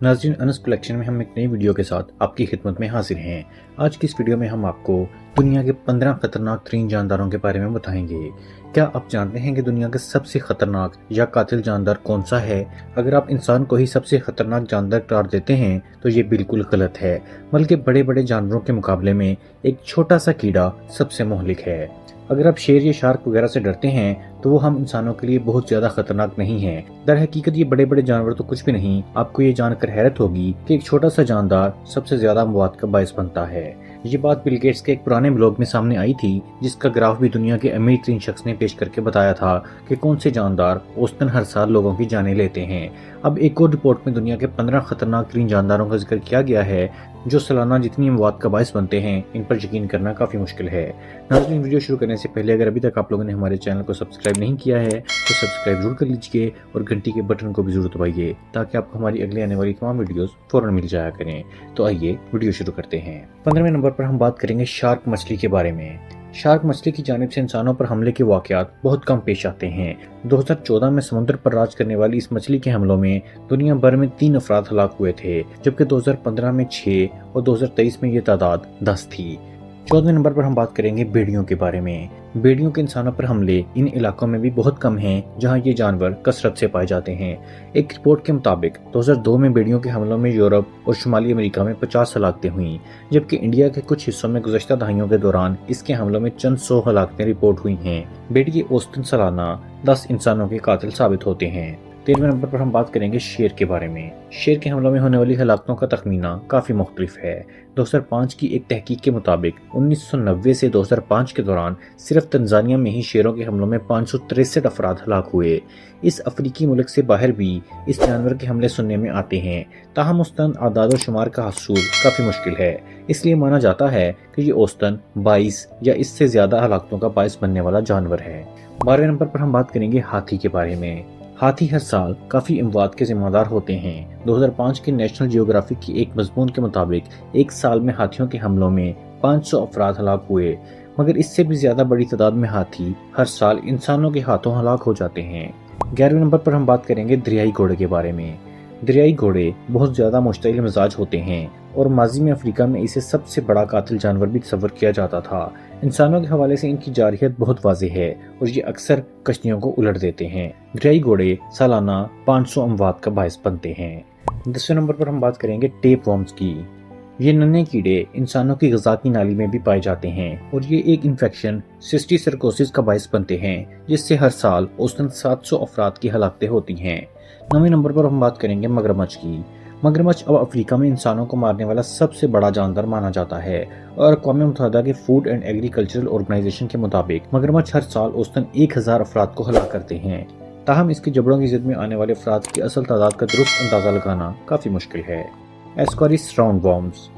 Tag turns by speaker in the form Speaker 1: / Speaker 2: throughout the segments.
Speaker 1: नाज़रीन, अनस कलेक्शन में हम एक नई वीडियो के साथ आपकी खिदमत में हाजिर हैं। आज की इस वीडियो में हम आपको दुनिया के 15 खतरनाक तरीन जानदारों के बारे में बताएंगे। क्या आप जानते हैं कि दुनिया का सबसे खतरनाक या कातिल जानदार कौन सा है? अगर आप इंसान को ही सबसे खतरनाक जानदार करार देते हैं तो ये बिल्कुल गलत है, बल्कि बड़े बड़े जानवरों के मुकाबले में एक छोटा सा कीड़ा सबसे मोहलिक है। अगर आप शेर या शार्क वगैरह से डरते हैं तो वो हम इंसानों के लिए बहुत ज्यादा खतरनाक नहीं है। दर हकीकत ये बड़े बड़े जानवर तो कुछ भी नहीं। आपको ये जानकर हैरत होगी कि एक छोटा सा जानदार सबसे ज्यादा मौत का बायस बनता है। ये बात बिल गेट्स के एक पुराने ब्लॉग में सामने आई थी, जिसका ग्राफ भी दुनिया के अमीर तीन शख्स ने पेश करके बताया था कि कौन से जानदार औसतन हर साल लोगों की जानें लेते हैं। अब एक और रिपोर्ट में दुनिया के 15 खतरनाक तरीन जानदारों का जिक्र किया गया है जो सालाना जितनी मौत का बायस बनते हैं, इन पर यकीन करना काफी मुश्किल है। नाज़रीन, वीडियो शुरू करने से पहले अगर अभी तक आप लोगों ने हमारे चैनल को सब्सक्राइब नहीं किया है तो सब्सक्राइब जरूर कर लीजिए और घंटी के बटन को भी जरूर दबाइए ताकि आपको हमारी अगली आने वाली तमाम वीडियोस फौरन मिल जाया करें। तो आइए वीडियो शुरू करते हैं। 15वें नंबर पर हम बात करेंगे शार्क मछली के बारे में। शार्क मछली की जानिब से इंसानों पर हमले के वाकयात बहुत कम पेश आते हैं। 2014 में समुद्र पर राज करने वाली इस मछली के हमलों में दुनिया भर में 3 अफराद हलाक हुए थे, जबकि 2015 में 6 और 2023 में ये तादाद 10 थी। 14वें नंबर पर हम बात करेंगे भेड़ियों के बारे में। भेड़ियों के इंसानों पर हमले इन इलाकों में भी बहुत कम हैं जहां ये जानवर कसरत से पाए जाते हैं। एक रिपोर्ट के मुताबिक 2002 में भेड़ियों के हमलों में यूरोप और शुमाली अमेरिका में 50 हलाकतें हुई, जबकि इंडिया के कुछ हिस्सों में गुज़श्ता दहाइयों के दौरान इसके हमलों में चंद 100 हलाकतें रिपोर्ट हुई हैं। भेड़िए औसतन सालाना 10 इंसानों के कातिल साबित होते हैं। 13वें नंबर पर हम बात करेंगे शेर के बारे में। शेर के हमलों में होने वाली हलाकतों का तखमीना काफी मुख्तलिफ है। 2005 की एक तहकीक के मुताबिक 1990 से 2005 के दौरान सिर्फ तंजानिया में ही शेरों के हमलों में 563 अफराद हलाक हुए। इस अफ्रीकी मुल्क से बाहर भी इस जानवर के हमले सुनने में आते हैं, ताहम औसतन आदाद और शुमार का हसूल काफी मुश्किल है। इसलिए माना जाता है कि ये औसतन 22 या इससे ज्यादा हलाकतों का बायस बनने वाला जानवर है। 12वें नंबर पर हम बात करेंगे हाथी के बारे में। हाथी हर साल काफी अमवात के जिम्मेदार होते हैं। 2005 के नेशनल जियोग्राफिक की एक मजमून के मुताबिक एक साल में हाथियों के हमलों में 500 अफराद हलाक हुए, मगर इससे भी ज्यादा बड़ी तादाद में हाथी हर साल इंसानों के हाथों हलाक हो जाते हैं। 11वें नंबर पर हम बात करेंगे दरियाई घोड़े के बारे में। दरियाई घोड़े बहुत ज्यादा मुश्तइल मिजाज होते हैं और माजी में अफ्रीका में इसे सबसे बड़ा कातिल जानवर भी तस्वर किया जाता था। इंसानों के हवाले से इनकी जारहियत बहुत वाज़ेह है और ये अक्सर कश्तियों को उलट देते हैं। दरियाई घोड़े सालाना 500 अमवात का बायस बनते हैं। 10वें नंबर पर हम बात करेंगे टेप वर्म्स की। ये नन्हे कीड़े इंसानों की ग़िज़ा की नाली में भी पाए जाते हैं और ये एक इन्फेक्शन सिस्टिसर्कोसिस का बायस बनते हैं, जिससे हर साल औसतन 700 अफराद की हलाकतें होती हैं। 9वें नंबर पर हम बात करेंगे मगरमच्छ की। मगरमच्छ अब अफ्रीका में इंसानों को मारने वाला सबसे बड़ा जानदार माना जाता है और अक़वाम मुत्तहिदा के फूड एंड एग्रीकल्चरल ऑर्गेनाइजेशन के मुताबिक मगरमच्छ हर साल औसतन 1000 अफराद को हलाक करते हैं। ताहम इसके जबड़ों की ज़िद में आने वाले अफराद की असल तादाद का दुरुस्त अंदाज़ा लगाना काफ़ी मुश्किल है। एस्कारिस राउंड वॉर्म्स।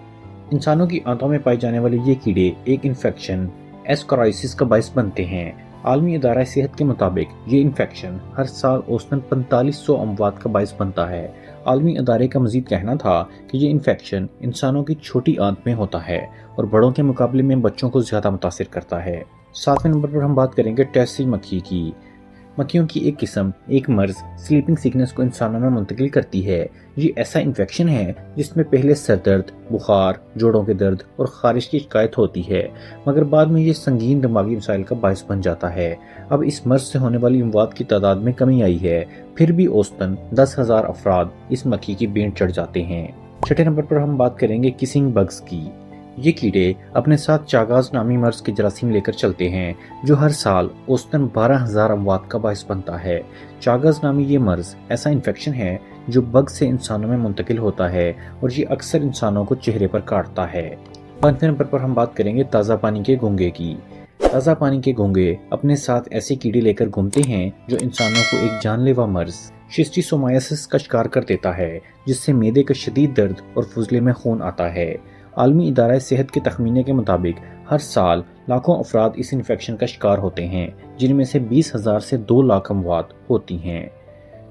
Speaker 1: इंसानों की आंतों में पाए जाने वाले ये कीड़े एक इन्फेक्शन एस्काराइसिस का बायस बनते हैं। आलमी इदारा सेहत के मुताबिक ये इन्फेक्शन हर साल औसतन 4500 अमवात का बायस बनता है। आलमी इदारे का मजीद कहना था कि ये इन्फेक्शन इंसानों की छोटी आंत में होता है और बड़ों के मुकाबले में बच्चों को ज्यादा मुतासिर करता है। 7वें नंबर पर हम बात करेंगे टेस्सी मक्खी की। मक्खियों की एक किस्म एक मर्ज स्लीपिंग सिकनेस को इंसानों में मुंतकिल करती है। ये ऐसा इन्फेक्शन है जिसमें पहले सर दर्द, बुखार, जोड़ों के दर्द और खारिश की शिकायत होती है, मगर बाद में ये संगीन दिमागी मसाइल का बायस बन जाता है। अब इस मर्ज से होने वाली अमवात की तादाद में कमी आई है, फिर भी औसतन 10,000 अफराद इस मक्खी की भेंट चढ़ जाते हैं। 6ठे नंबर पर हम बात करेंगे किसिंग बग्स की। ये कीड़े अपने साथ चागाज नामी मर्ज के जरासीम लेकर चलते हैं जो हर साल औसतन 12,000 अमवात का बायस बनता है। चागाज नामी ये मर्ज ऐसा इन्फेक्शन है जो बग से इंसानों में मुंतकिल होता है और ये अक्सर इंसानों को चेहरे पर काटता है। 5वें नंबर पर हम बात करेंगे ताज़ा पानी के घोंगे की। ताज़ा पानी के घोंगे अपने साथ ऐसे कीड़े लेकर घूमते हैं जो इंसानों को एक जानलेवा मर्ज शिस्टिसोमायासिस का शिकार कर देता है, जिससे मैदे का शदीद दर्द और फुजले में खून आता है। आलमी इदारा सेहत के तखमीने के मुताबिक हर साल लाखों अफराद इस इन्फेक्शन का शिकार होते हैं, जिनमें से 20,000 से 2 लाख अमवात होती हैं।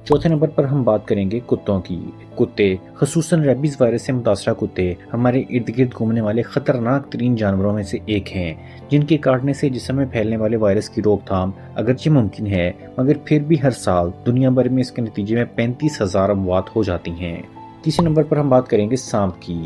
Speaker 1: 4थे नंबर पर हम बात करेंगे कुत्तों की। कुत्ते, खसूसन रेबीज वायरस से मुतासरा कुत्ते हमारे इर्द गिर्द घूमने वाले खतरनाक तरीन जानवरों में से एक हैं, जिनके काटने से जिस्म में फैलने वाले वायरस की रोकथाम अगरचे मुमकिन है, मगर फिर भी हर साल दुनिया भर में इसके नतीजे में 35,000 अमवात हो जाती हैं। تیسرے نمبر پر ہم بات کریں گے سانپ کی۔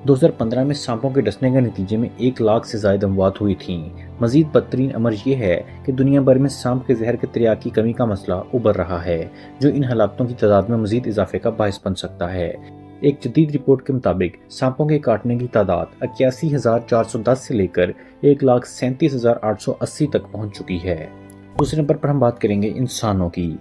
Speaker 1: 2015 میں سانپوں کے ڈسنے کے نتیجے میں 1 لاکھ سے زائد اموات ہوئی تھیں۔ مزید بدترین امر یہ ہے کہ دنیا بھر میں سانپ کے زہر کے تریاق کی کمی کا مسئلہ ابھر رہا ہے، جو ان ہلاکتوں کی تعداد میں مزید اضافے کا باعث بن سکتا ہے۔ ایک جدید رپورٹ کے مطابق سانپوں کے کاٹنے کی تعداد 81,410 سے لے کر 1,37,880 تک پہنچ چکی ہے۔ دوسرے نمبر پر ہم بات کریں گے انسانوں کی۔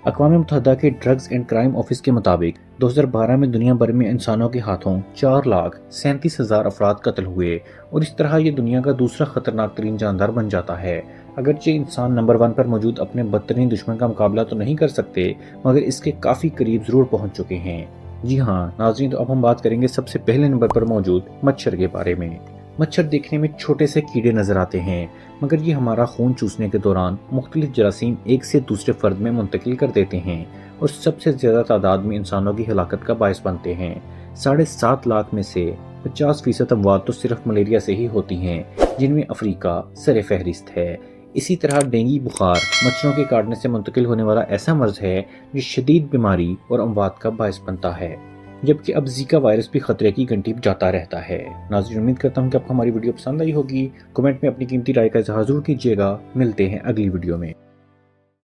Speaker 1: اقوام متحدہ کے ڈرگز اینڈ کرائم آفس کے مطابق 2012 میں دنیا بھر میں انسانوں کے ہاتھوں 4,37,000 افراد قتل ہوئے، اور اس طرح یہ دنیا کا دوسرا خطرناک ترین جاندار بن جاتا ہے۔ اگرچہ انسان نمبر 1 پر موجود اپنے بدترین دشمن کا مقابلہ تو نہیں کر سکتے، مگر اس کے کافی قریب ضرور پہنچ چکے ہیں۔ جی ہاں ناظرین، تو اب ہم بات کریں گے سب سے پہلے نمبر پر موجود مچھر کے بارے میں۔ مچھر دیکھنے میں چھوٹے سے کیڑے نظر آتے ہیں، مگر یہ ہمارا خون چوسنے کے دوران مختلف جراثیم ایک سے دوسرے فرد میں منتقل کر دیتے ہیں، اور سب سے زیادہ تعداد میں انسانوں کی ہلاکت کا باعث بنتے ہیں۔ 7.5 لاکھ میں سے 50% اموات تو صرف ملیریا سے ہی ہوتی ہیں، جن میں افریقہ سر فہرست ہے۔ اسی طرح ڈینگی بخار مچھروں کے کاٹنے سے منتقل ہونے والا ایسا مرض ہے جو شدید بیماری اور اموات کا باعث بنتا ہے، جبکہ اب زیکا وائرس بھی خطرے کی گھنٹی بجاتا رہتا ہے۔ ناظرین، امید کرتا ہوں کہ آپ کو ہماری ویڈیو پسند آئی ہوگی۔ کمنٹ میں اپنی قیمتی رائے کا اظہار ضرور کیجیے گا۔ ملتے ہیں اگلی ویڈیو میں۔